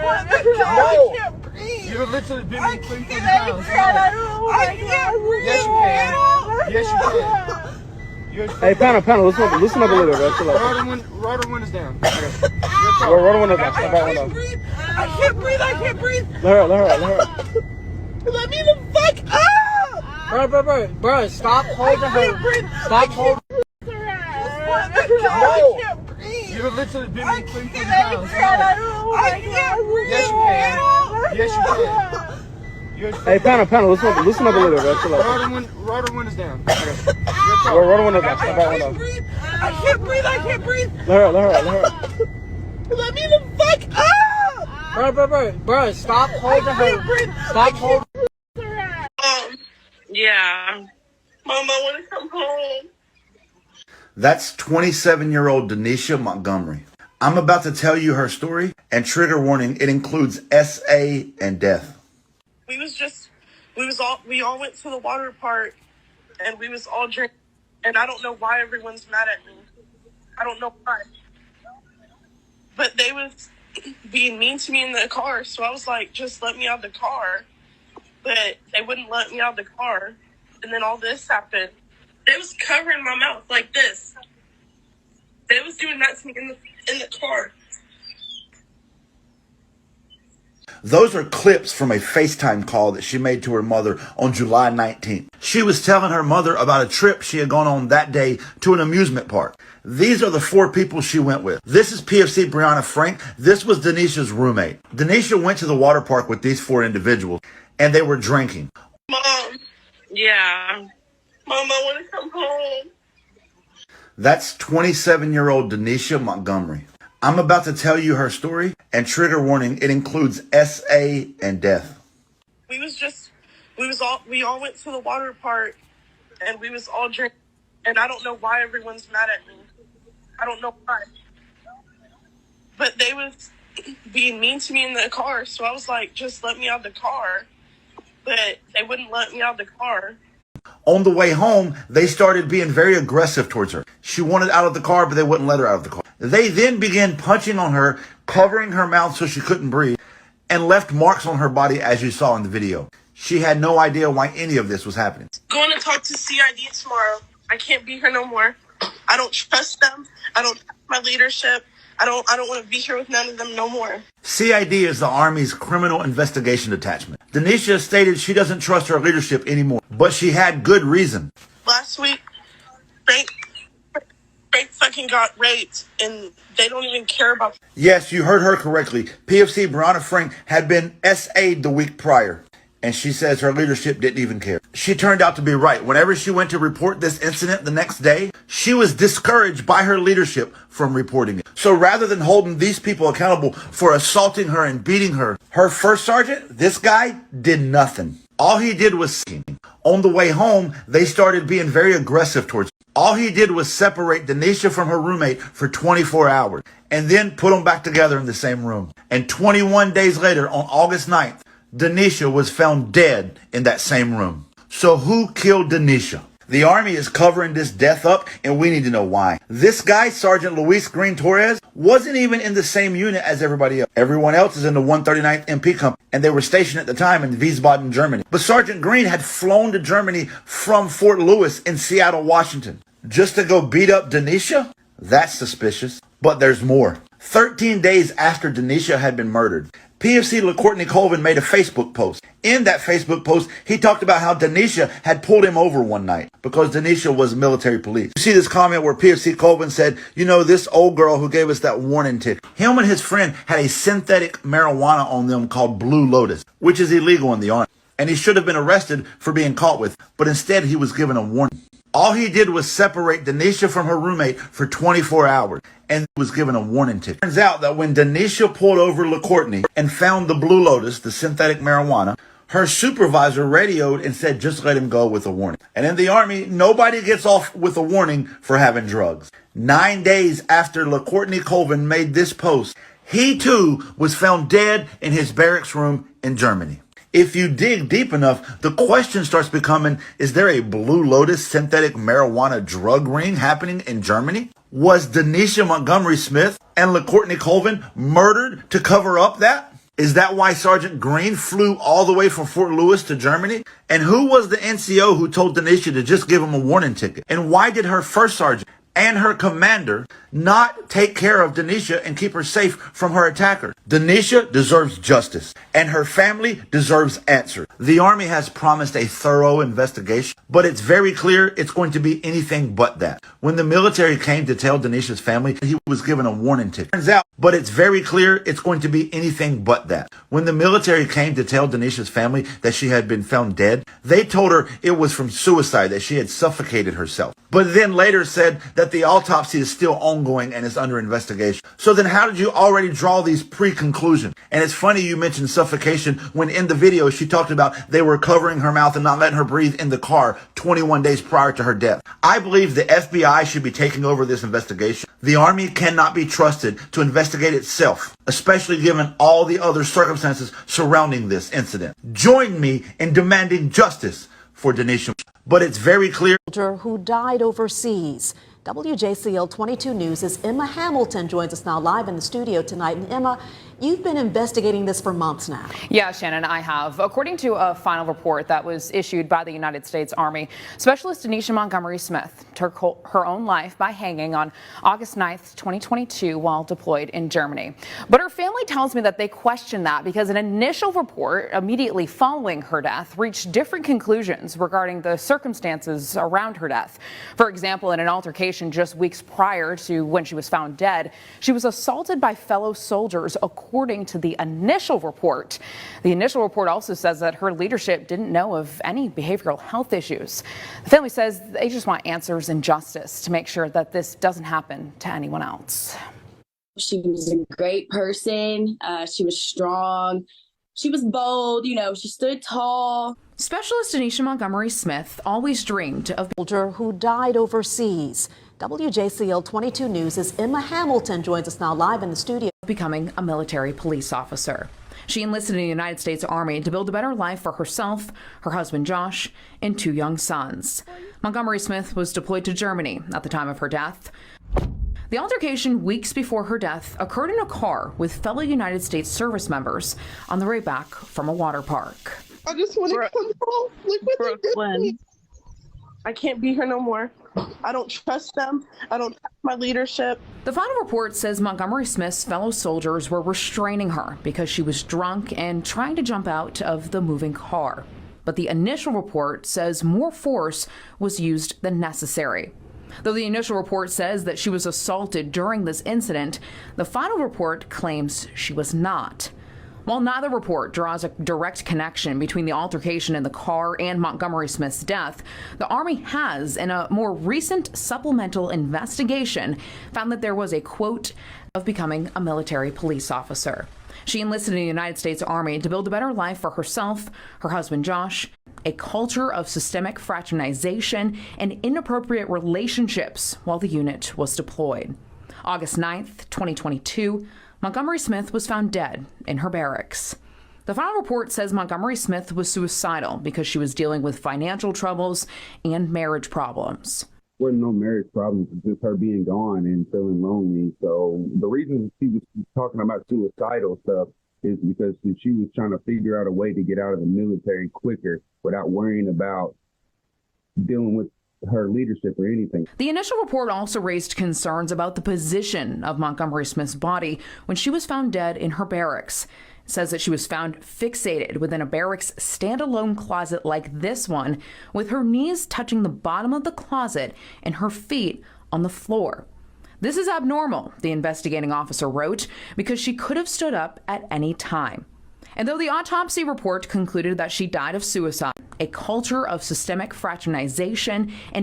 I can't breathe. You're literally been in 3 pounds. I can't breathe. Yes, you can. Hey, panel, listen up a little bit, bro. Chill out. Roll the windows down. Roll the windows down. I can't breathe. Let her. Let me the fuck up. Bro, stop holding her. Stop holding. I can't breathe. You're literally been in 3 pounds. I can't breathe. Yes, you can. Hey, panel, listen up a little bit, bro. Chill out. Roll the windows down. Roll the windows down. I can't breathe. Let her. Let me the fuck up. Bro, stop holding her. Stop holding. Yeah. Mom, I want to come home. That's 27-year-old Danisha Montgomery. I'm about to tell you her story, and trigger warning, it includes SA and death. We all went to the water park, and we was all drinking, and I don't know why everyone's mad at me. I don't know why. But they was being mean to me in the car, so I was like, just let me out of the car. But they wouldn't let me out of the car, and then all this happened. They was covering my mouth like this. They was doing that to me in the car. Those are clips from a FaceTime call that she made to her mother on July 19th. She was telling her mother about a trip she had gone on that day to an amusement park. These are the 4 people she went with. This is PFC Brianna Frank. This was Denisha's roommate. Denisha went to the water park with these 4 individuals, and they were drinking. Mom. Yeah. Mom, I want to come home. That's 27-year-old Danisha Montgomery. I'm about to tell you her story, and trigger warning, it includes SA and death. We all went to the water park, and we was all drinking, and I don't know why everyone's mad at me. I don't know why. But they was being mean to me in the car, so I was like, just let me out of the car. But they wouldn't let me out of the car. On the way home, they started being very aggressive towards her. She wanted out of the car, but they wouldn't let her out of the car. They then began punching on her, covering her mouth so she couldn't breathe, and left marks on her body as you saw in the video. She had no idea why any of this was happening. Going to talk to CID tomorrow. I can't be here no more. I don't trust them. I don't trust my leadership. I don't want to be here with none of them no more. CID is the Army's Criminal Investigation Detachment. Denisha stated she doesn't trust her leadership anymore, but she had good reason. Last week, Frank fucking got raped, and they don't even care about. Yes, you heard her correctly. PFC Brianna Frank had been SA'd the week prior, and she says her leadership didn't even care. She turned out to be right. Whenever she went to report this incident the next day, she was discouraged by her leadership from reporting it. So rather than holding these people accountable for assaulting her and beating her, her first sergeant, this guy, did nothing. All he did was, on the way home, they started being very aggressive towards her. All he did was separate Denisha from her roommate for 24 hours and then put them back together in the same room. And 21 days later, on August 9th, Denisha was found dead in that same room. So who killed Denisha? The Army is covering this death up, and we need to know why. This guy, Sergeant Luis Green Torres, wasn't even in the same unit as everybody else. Everyone else is in the 139th MP Company, and they were stationed at the time in Wiesbaden, Germany. But Sergeant Green had flown to Germany from Fort Lewis in Seattle, Washington, just to go beat up Denisha? That's suspicious. But there's more. 13 days after Denisha had been murdered, PFC LaCourtney Colvin made a Facebook post. In that Facebook post, he talked about how Denisha had pulled him over one night because Denisha was military police. You see this comment where PFC Colvin said, you know, this old girl who gave us that warning ticket, him and his friend had a synthetic marijuana on them called Blue Lotus, which is illegal in the Army. And he should have been arrested for being caught with, but instead he was given a warning. All he did was separate Denisha from her roommate for 24 hours and was given a warning ticket. Turns out that when Denisha pulled over LaCourtney and found the Blue Lotus, the synthetic marijuana, her supervisor radioed and said, just let him go with a warning. And in the Army, nobody gets off with a warning for having drugs. 9 days after LaCourtney Colvin made this post, he too was found dead in his barracks room in Germany. If you dig deep enough, the question starts becoming, is there a Blue Lotus synthetic marijuana drug ring happening in Germany? Was Denisha Montgomery Smith and LaCourtney Colvin murdered to cover up that? Is that why Sergeant Green flew all the way from Fort Lewis to Germany? And who was the NCO who told Denisha to just give him a warning ticket? And why did her first sergeant and her commander not take care of Denisha and keep her safe from her attacker? Denisha deserves justice, and her family deserves answers. The Army has promised a thorough investigation, but it's very clear it's going to be anything but that. When the military came to tell Denisha's family he was given a warning ticket, turns out, but it's very clear it's going to be anything but that. When the military came to tell Denisha's family that she had been found dead, they told her it was from suicide, that she had suffocated herself. But then later said that the autopsy is still ongoing and is under investigation. So then how did you already draw these pre-conclusions? And it's funny you mentioned suffocation when in the video she talked about they were covering her mouth and not letting her breathe in the car 21 days prior to her death. I believe the FBI should be taking over this investigation. The Army cannot be trusted to investigate itself, especially given all the other circumstances surrounding this incident. Join me in demanding justice for Denisha. But it's very clear who died overseas. WJCL 22 News' Emma Hamilton joins us now live in the studio tonight. And Emma, you've been investigating this for months now. Yeah, Shannon, I have. According to a final report that was issued by the United States Army, Specialist Denisha Montgomery Smith took her own life by hanging on August 9th, 2022, while deployed in Germany. But her family tells me that they question that because an initial report immediately following her death reached different conclusions regarding the circumstances around her death. For example, in an altercation just weeks prior to when she was found dead, she was assaulted by fellow soldiers, according to the initial report. The initial report also says that her leadership didn't know of any behavioral health issues. The family says they just want answers and justice to make sure that this doesn't happen to anyone else. She was a great person. She was strong. She was bold. You know, she stood tall. Specialist Denisha Montgomery Smith always dreamed of who died overseas. WJCL 22 News' Emma Hamilton joins us now live in the studio. Becoming a military police officer. She enlisted in the United States Army to build a better life for herself, her husband Josh, and 2 young sons. Montgomery Smith was deployed to Germany at the time of her death. The altercation weeks before her death occurred in a car with fellow United States service members on the way back from a water park. I just want to come home. Look what they did to me. I can't be here no more. I don't trust them. I don't trust my leadership. The final report says Montgomery Smith's fellow soldiers were restraining her because she was drunk and trying to jump out of the moving car. But the initial report says more force was used than necessary. Though the initial report says that she was assaulted during this incident, the final report claims she was not. While neither report draws a direct connection between the altercation in the car and Montgomery Smith's death, the Army has, in a more recent supplemental investigation, found that there was a quote of becoming a military police officer. She enlisted in the United States Army to build a better life for herself, her husband Josh, a culture of systemic fraternization and inappropriate relationships while the unit was deployed. August 9th, 2022, Montgomery Smith was found dead in her barracks. The final report says Montgomery Smith was suicidal because she was dealing with financial troubles and marriage problems. There were no marriage problems, just her being gone and feeling lonely. So the reason she was talking about suicidal stuff is because she was trying to figure out a way to get out of the military quicker without worrying about dealing with her leadership or anything. The initial report also raised concerns about the position of Montgomery Smith's body when she was found dead in her barracks. It says that she was found fixated within a barracks standalone closet like this one, with her knees touching the bottom of the closet and her feet on the floor. This is abnormal, the investigating officer wrote, because she could have stood up at any time. And though the autopsy report concluded that she died of suicide, a culture of systemic fraternization and